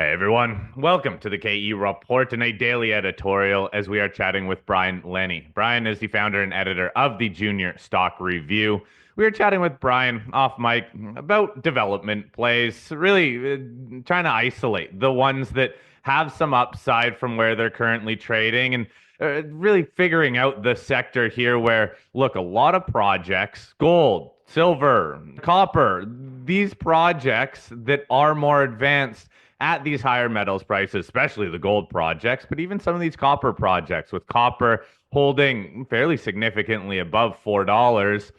Hey everyone, welcome to the KE Report and a daily editorial as we are chatting with Brian Leni. Brian is the founder and editor of the Junior Stock Review. We are chatting with Brian off mic about development plays, really trying to isolate the ones that have some upside from where they're currently trading and really figuring out the sector here where, look, a lot of projects, gold, silver, copper, these projects that are more advanced at these higher metals prices, especially the gold projects, but even some of these copper projects with copper holding fairly significantly above $4,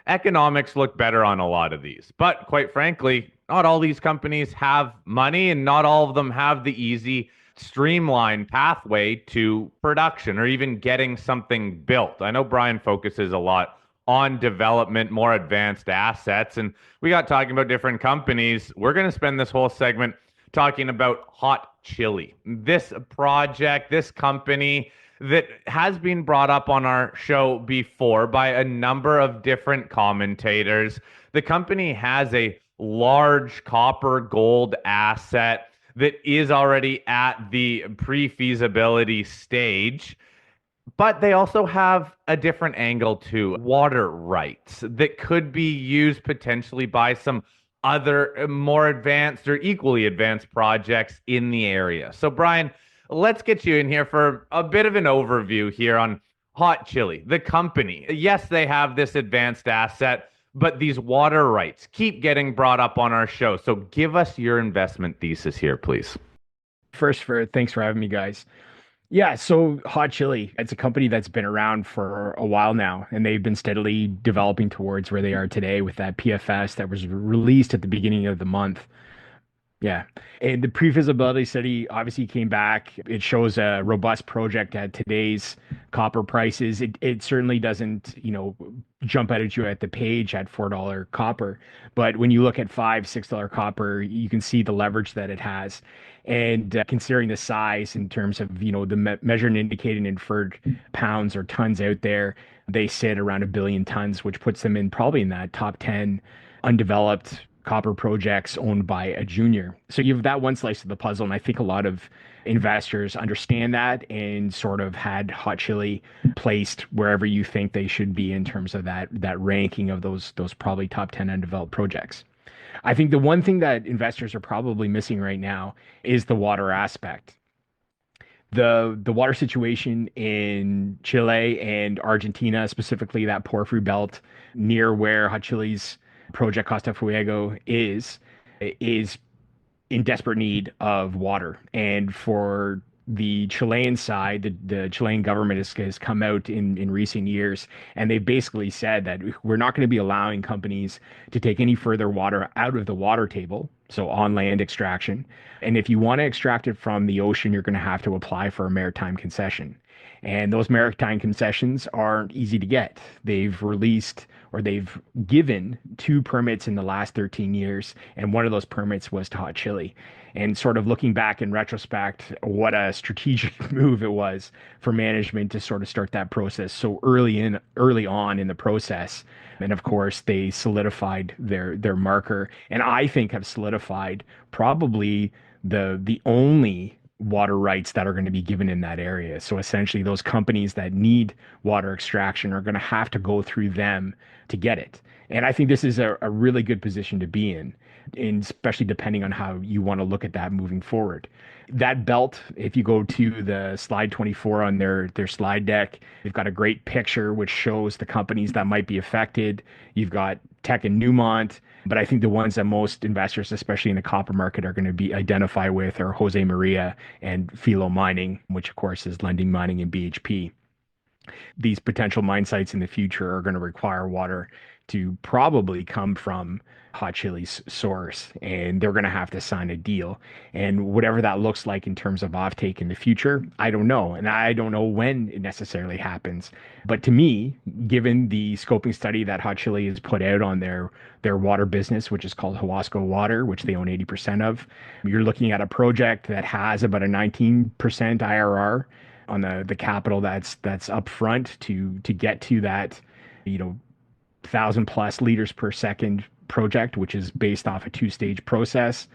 economics look better on a lot of these. But quite frankly, not all these companies have money and not all of them have the easy streamlined pathway to production or even getting something built. I know Brian focuses a lot on development, more advanced assets, and we got talking about different companies. We're going to spend this whole segment talking about Hot Chili, this project, this company that has been brought up on our show before by a number of different commentators. The company has a large copper gold asset that is already at the pre-feasibility stage. But they also have a different angle to water rights that could be used potentially by some other more advanced or equally advanced projects in the area. So, Brian, let's get you in here for a bit of an overview here on Hot Chili, the company. Yes, they have this advanced asset, but these water rights keep getting brought up on our show. So, give us your investment thesis here, please. Thanks for having me, guys. Yeah, so Hot Chili, it's a company that's been around for a while now, and they've been steadily developing towards where they are today with that PFS that was released at the beginning of the month. Yeah. And the pre-feasibility study obviously came back. It shows a robust project at today's copper prices. It certainly doesn't, jump out at you at the page at $4 copper. But when you look at $5, $6 copper, you can see the leverage that it has. And considering the size in terms of, the measured and indicated and inferred pounds or tons out there, they sit around 1 billion tons, which puts them in probably in that top 10 undeveloped copper projects owned by a junior. So you have that one slice of the puzzle, and I think a lot of investors understand that and sort of had Hot Chili placed wherever you think they should be in terms of that ranking of those probably top 10 undeveloped projects. I think the one thing that investors are probably missing right now is the water aspect. The water situation in Chile and Argentina, specifically that porphyry belt near where Hot Chili's project Costa Fuego is in desperate need of water. And for the Chilean side, the Chilean government has come out in recent years, and they've basically said that we're not going to be allowing companies to take any further water out of the water table, so on land extraction. And if you want to extract it from the ocean, you're going to have to apply for a maritime concession. And those maritime concessions aren't easy to get. They've released or they've given 2 permits in the last 13 years, and one of those permits was to Hot Chili. And sort of looking back in retrospect, what a strategic move it was for management to sort of start that process so early on in the process. And of course, they solidified their marker, and I think have solidified probably the only water rights that are going to be given in that area. So essentially, those companies that need water extraction are going to have to go through them to get it. And I think this is a really good position to be in, and especially depending on how you want to look at that moving forward. That belt, if you go to the slide 24 on their slide deck, they've got a great picture which shows the companies that might be affected. You've got Teck and Newmont, but I think the ones that most investors, especially in the copper market, are going to be identify with are Jose Maria and Filo Mining, which of course is Lundin Mining and BHP. These potential mine sites in the future are going to require water to probably come from Hot Chili's source, and they're going to have to sign a deal. And whatever that looks like in terms of offtake in the future, I don't know. And I don't know when it necessarily happens. But to me, given the scoping study that Hot Chili has put out on their water business, which is called Huasco Water, which they own 80% of, you're looking at a project that has about a 19% IRR on the capital that's upfront to get to that, 1,000 plus liters per second project, which is based off a two-stage process.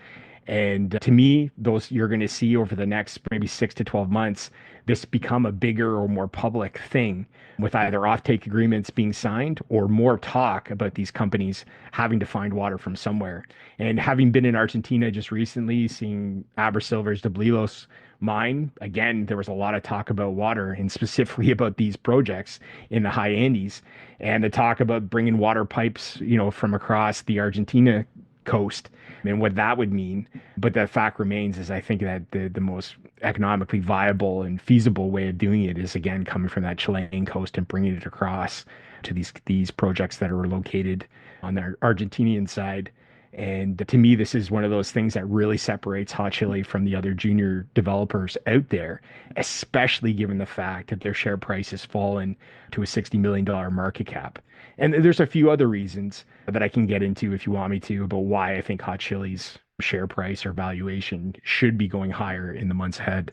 And to me, those you're going to see over the next maybe 6 to 12 months, this become a bigger or more public thing with either offtake agreements being signed or more talk about these companies having to find water from somewhere. And having been in Argentina just recently, seeing Abersilver's Doblilos mine, again, there was a lot of talk about water and specifically about these projects in the high Andes and the talk about bringing water pipes, from across the Argentina coast and what that would mean. But the fact remains is I think that the most economically viable and feasible way of doing it is again coming from that Chilean coast and bringing it across to these projects that are located on the Argentinian side. And to me, this is one of those things that really separates Hot Chili from the other junior developers out there, especially given the fact that their share price has fallen to a $60 million market cap. And there's a few other reasons that I can get into if you want me to about why I think Hot Chili's share price or valuation should be going higher in the months ahead.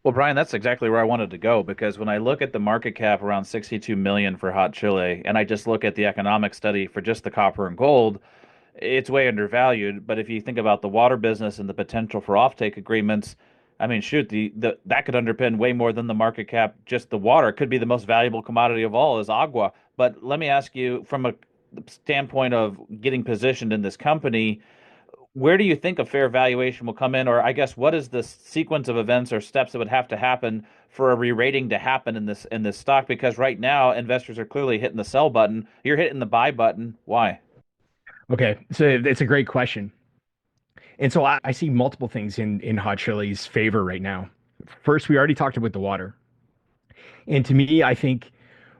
Well, Brian, that's exactly where I wanted to go because when I look at the market cap around 62 million for Hot Chile, and I just look at the economic study for just the copper and gold, it's way undervalued. But if you think about the water business and the potential for offtake agreements, I mean, shoot, the that could underpin way more than the market cap. Just the water could be the most valuable commodity of all is agua. But let me ask you, from a standpoint of getting positioned in this company, where do you think a fair valuation will come in? Or I guess what is the sequence of events or steps that would have to happen for a re-rating to happen in this stock? Because right now investors are clearly hitting the sell button. You're hitting the buy button. Why? Okay, so it's a great question. And so I see multiple things in Hot Chili's favor right now. First, we already talked about the water. And to me, I think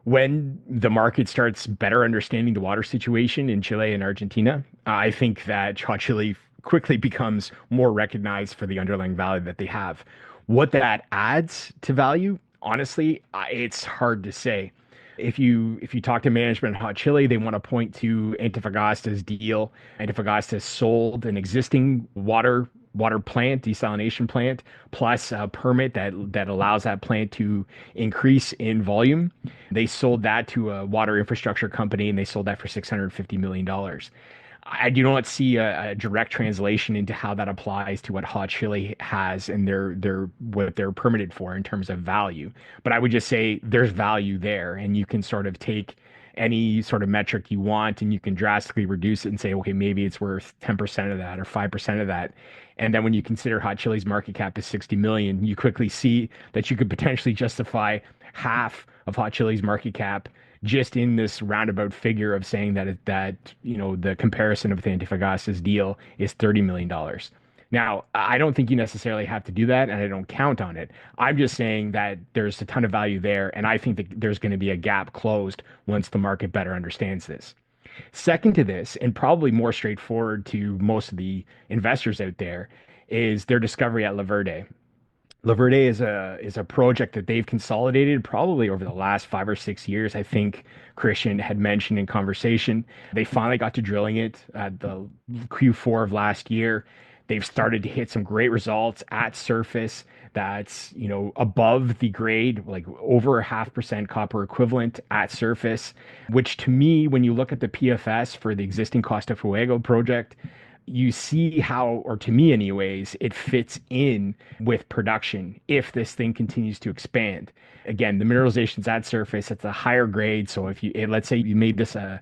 when the market starts better understanding the water situation in Chile and Argentina, I think that Hot Chili quickly becomes more recognized for the underlying value that they have. What that adds to value, honestly, it's hard to say. If you talk to management at Hot Chili, they want to point to Antofagasta's deal. Antofagasta sold an existing water plant, desalination plant, plus a permit that allows that plant to increase in volume. They sold that to a water infrastructure company, and they sold that for $650 million. I do not see a direct translation into how that applies to what Hot Chili has and their what they're permitted for in terms of value. But I would just say there's value there, and you can sort of take any sort of metric you want and you can drastically reduce it and say, okay, maybe it's worth 10% of that or 5% of that. And then when you consider Hot Chili's market cap is 60 million, you quickly see that you could potentially justify half of Hot Chili's market cap just in this roundabout figure of saying that the comparison of the Antofagasta's deal is $30 million. Now, I don't think you necessarily have to do that, and I don't count on it. I'm just saying that there's a ton of value there, and I think that there's going to be a gap closed once the market better understands this. Second to this, and probably more straightforward to most of the investors out there, is their discovery at La Verde. La Verde is a project that they've consolidated probably over the last 5 or 6 years. I think Christian had mentioned in conversation. They finally got to drilling it at the Q4 of last year. They've started to hit some great results at surface that's, above the grade, like over a 0.5% copper equivalent at surface, which to me, when you look at the PFS for the existing Costa Fuego project, you see how, or to me anyways, it fits in with production if this thing continues to expand. Again, the mineralization's at surface, it's a higher grade. So if let's say you made this a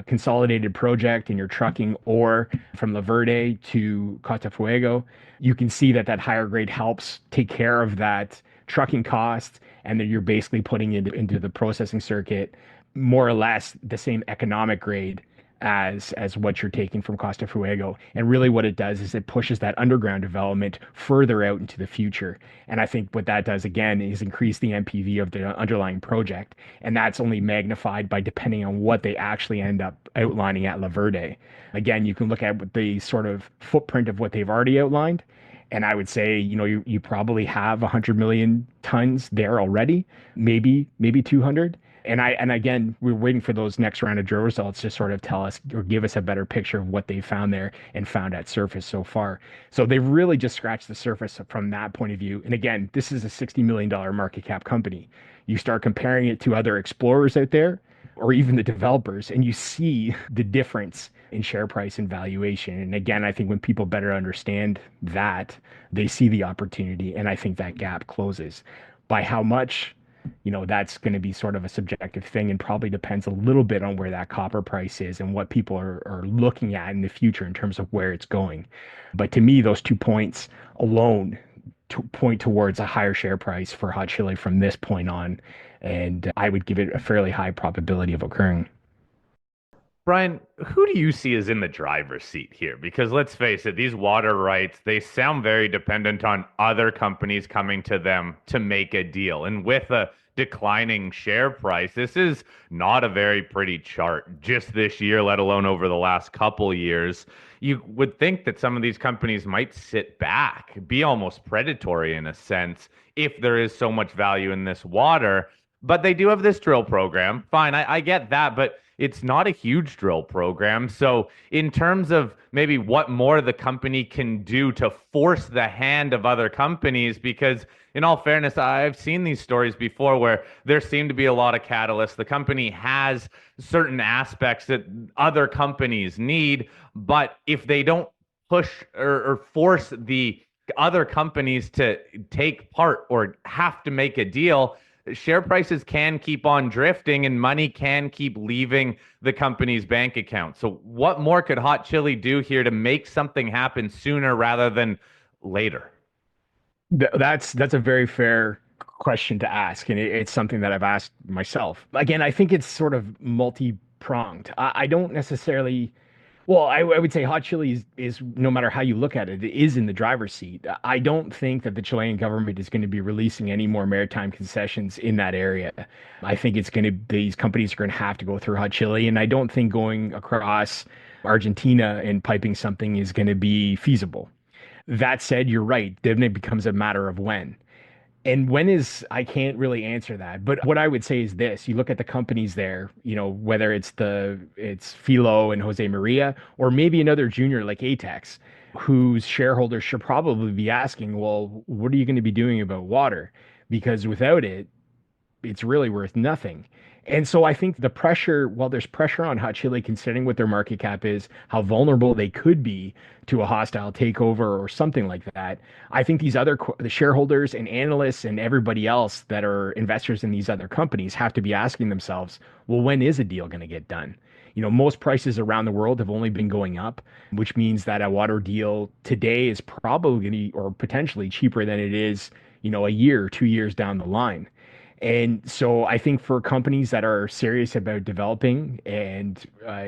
consolidated project and you're trucking ore from La Verde to Costa Fuego, you can see that higher grade helps take care of that trucking cost, and then you're basically putting it into the processing circuit more or less the same economic grade as what you're taking from Costa Fuego. And really what it does is it pushes that underground development further out into the future. And I think what that does again is increase the NPV of the underlying project. And that's only magnified by depending on what they actually end up outlining at La Verde. Again, you can look at the sort of footprint of what they've already outlined. And I would say, you probably have 100 million tons there already, maybe 200. And again, we're waiting for those next round of drill results to sort of tell us or give us a better picture of what they found there and found at surface so far. So they've really just scratched the surface from that point of view. And again, this is a $60 million market cap company. You start comparing it to other explorers out there or even the developers, and you see the difference in share price and valuation. And again, I think when people better understand that, they see the opportunity, and I think that gap closes. By how much, that's going to be sort of a subjective thing and probably depends a little bit on where that copper price is and what people are looking at in the future in terms of where it's going. But to me, those 2 points alone to point towards a higher share price for Hot Chili from this point on. And I would give it a fairly high probability of occurring. Brian, who do you see as in the driver's seat here? Because let's face it, these water rights, they sound very dependent on other companies coming to them to make a deal. And with a declining share price, this is not a very pretty chart just this year, let alone over the last couple years. You would think that some of these companies might sit back, be almost predatory in a sense, if there is so much value in this water. But they do have this drill program. Fine, I get that, but it's not a huge drill program. So, in terms of maybe what more the company can do to force the hand of other companies, because in all fairness, I've seen these stories before where there seem to be a lot of catalysts. The company has certain aspects that other companies need, but if they don't push or force the other companies to take part or have to make a deal, share prices can keep on drifting and money can keep leaving the company's bank account. So what more could Hot Chili do here to make something happen sooner rather than later? That's a very fair question to ask, and it's something that I've asked myself. Again, I think it's sort of multi-pronged. I don't necessarily. Well, I would say Hot Chili is, no matter how you look at it, it is in the driver's seat. I don't think that the Chilean government is going to be releasing any more maritime concessions in that area. I think these companies are going to have to go through Hot Chili, and I don't think going across Argentina and piping something is going to be feasible. That said, you're right. Then it becomes a matter of when. And when is, I can't really answer that. But what I would say is this: you look at the companies there, whether it's Filo and Jose Maria, or maybe another junior like ATEX, whose shareholders should probably be asking, well, what are you going to be doing about water? Because without it, it's really worth nothing. And so I think the pressure, while there's pressure on Hot Chili considering what their market cap is, how vulnerable they could be to a hostile takeover or something like that, I think the shareholders and analysts and everybody else that are investors in these other companies have to be asking themselves, well, when is a deal going to get done? Most prices around the world have only been going up, which means that a water deal today is probably going to, or potentially cheaper than it is, a year, 2 years down the line. And so I think for companies that are serious about developing and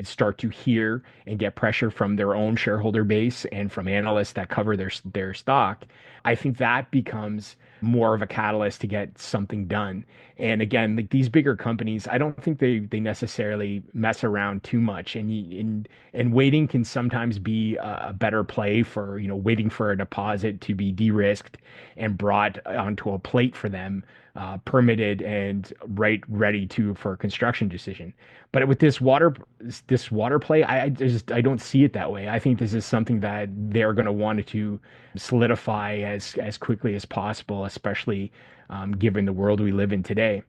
start to hear and get pressure from their own shareholder base and from analysts that cover their stock, I think that becomes more of a catalyst to get something done. And again, like these bigger companies, I don't think they necessarily mess around too much. And waiting can sometimes be a better play for, waiting for a deposit to be de-risked and brought onto a plate for them, permitted and ready for a construction decision. But with this water play, I don't see it that way. I think this is something that they're going to want to solidify as quickly as possible, especially given the world we live in today.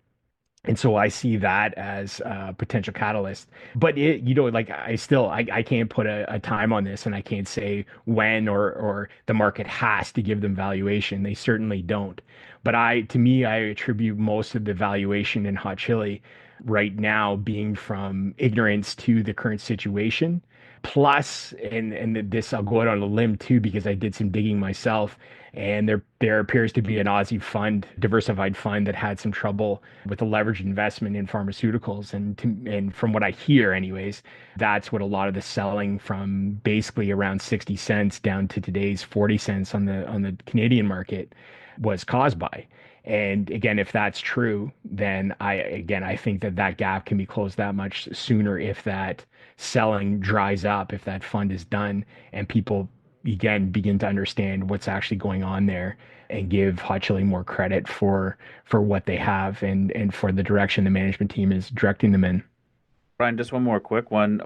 And so I see that as a potential catalyst. But like I can't put a time on this and I can't say when or the market has to give them valuation. They certainly don't. But to me, I attribute most of the valuation in Hot Chili right now being from ignorance to the current situation. Plus, and this I'll go out on a limb too, because I did some digging myself, and there appears to be an Aussie fund, diversified fund, that had some trouble with a leveraged investment in pharmaceuticals. And from what I hear, anyways, that's what a lot of the selling from basically around 60 cents down to today's 40 cents on the Canadian market was caused by. And again, if that's true, then I think that gap can be closed that much sooner if that selling dries up, if that fund is done and people again begin to understand what's actually going on there and give Hot Chili more credit for what they have and for the direction the management team is directing them in. Brian, just one more quick one.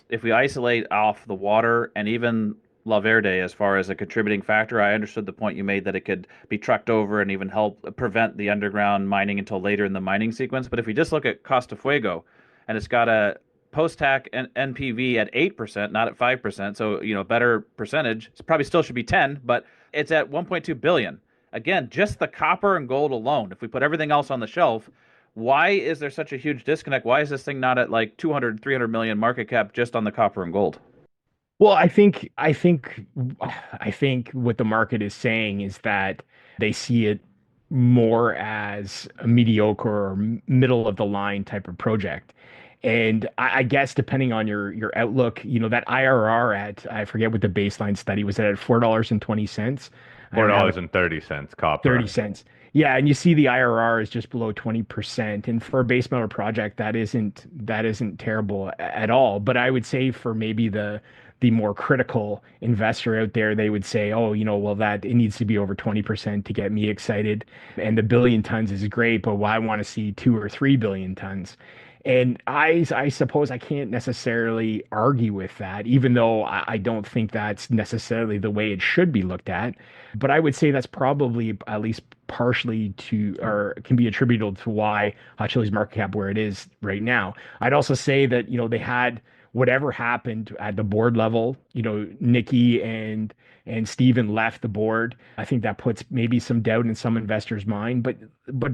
If we isolate off the water and even La Verde as far as a contributing factor, I understood the point you made that it could be trucked over and even help prevent the underground mining until later in the mining sequence. But if we just look at Costa Fuego, and it's got a post-tax and NPV at 8%, not at 5%. So, better percentage. It probably still should be 10, but it's at 1.2 billion. Again, just the copper and gold alone. If we put everything else on the shelf, why is there such a huge disconnect? Why is this thing not at like 200, 300 million market cap just on the copper and gold? Well, I think what the market is saying is that they see it more as a mediocre or middle of the line type of project. And I guess depending on your outlook, that IRR at, I forget what the baseline study was at $4.20. I Four don't have dollars it, and 30 cents copper. 30 cents. Yeah, and you see the IRR is just below 20%. And for a base metal project, that isn't terrible at all. But I would say for maybe the more critical investor out there, they would say, oh, well, that it needs to be over 20% to get me excited. And the billion tons is great, but why I want to see 2 or 3 billion tons? And I suppose I can't necessarily argue with that, even though I don't think that's necessarily the way it should be looked at. But I would say that's probably at least partially to, or can be attributable to why Hot Chili's market cap where it is right now. I'd also say that, they had whatever happened at the board level, Nikki and Steven left the board. I think that puts maybe some doubt in some investors' mind, but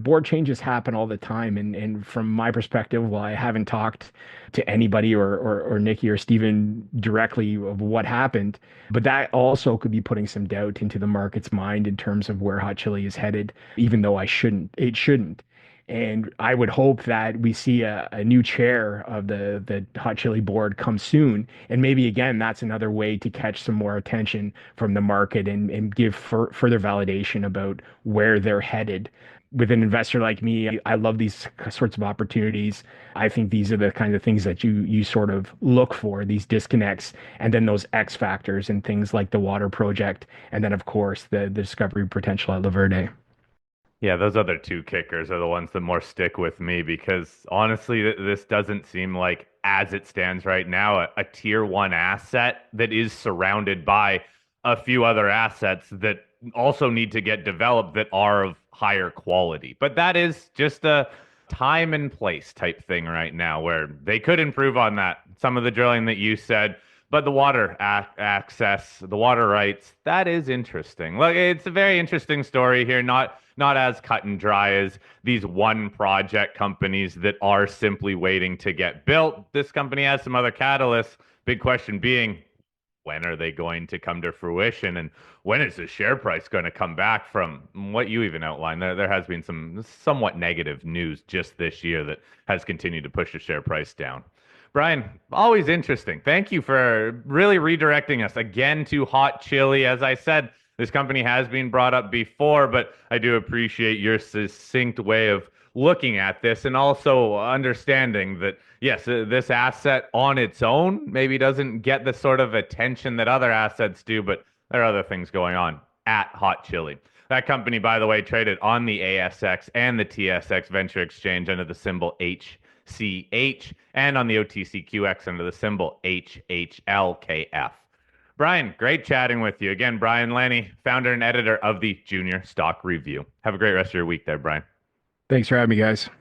board changes happen all the time. And from my perspective, while I haven't talked to anybody or Nikki or Steven directly of what happened, but that also could be putting some doubt into the market's mind in terms of where Hot Chili is headed, even though it shouldn't. And I would hope that we see a new chair of the Hot Chili board come soon. And maybe again, that's another way to catch some more attention from the market and give further validation about where they're headed. With an investor like me, I love these sorts of opportunities. I think these are the kind of things that you sort of look for, these disconnects, and then those X factors and things like the water project, and then of course the discovery potential at La Verde. Yeah, those other two kickers are the ones that more stick with me because honestly, this doesn't seem like, as it stands right now, a tier one asset that is surrounded by a few other assets that also need to get developed that are of higher quality. But that is just a time and place type thing right now where they could improve on that. Some of the drilling that you said, but the water access, the water rights, that is interesting. Look, it's a very interesting story here, not as cut and dry as these one project companies that are simply waiting to get built. This company has some other catalysts. Big question being, when are they going to come to fruition? And when is the share price going to come back from what you even outlined? There has been some somewhat negative news just this year that has continued to push the share price down. Brian, always interesting. Thank you for really redirecting us again to Hot Chili. As I said, this company has been brought up before, but I do appreciate your succinct way of looking at this and also understanding that, yes, this asset on its own maybe doesn't get the sort of attention that other assets do, but there are other things going on at Hot Chili. That company, by the way, traded on the ASX and the TSX Venture Exchange under the symbol HCH and on the OTCQX under the symbol HHLKF. Brian, great chatting with you. Again, Brian Leni, founder and editor of the Junior Stock Review. Have a great rest of your week there, Brian. Thanks for having me, guys.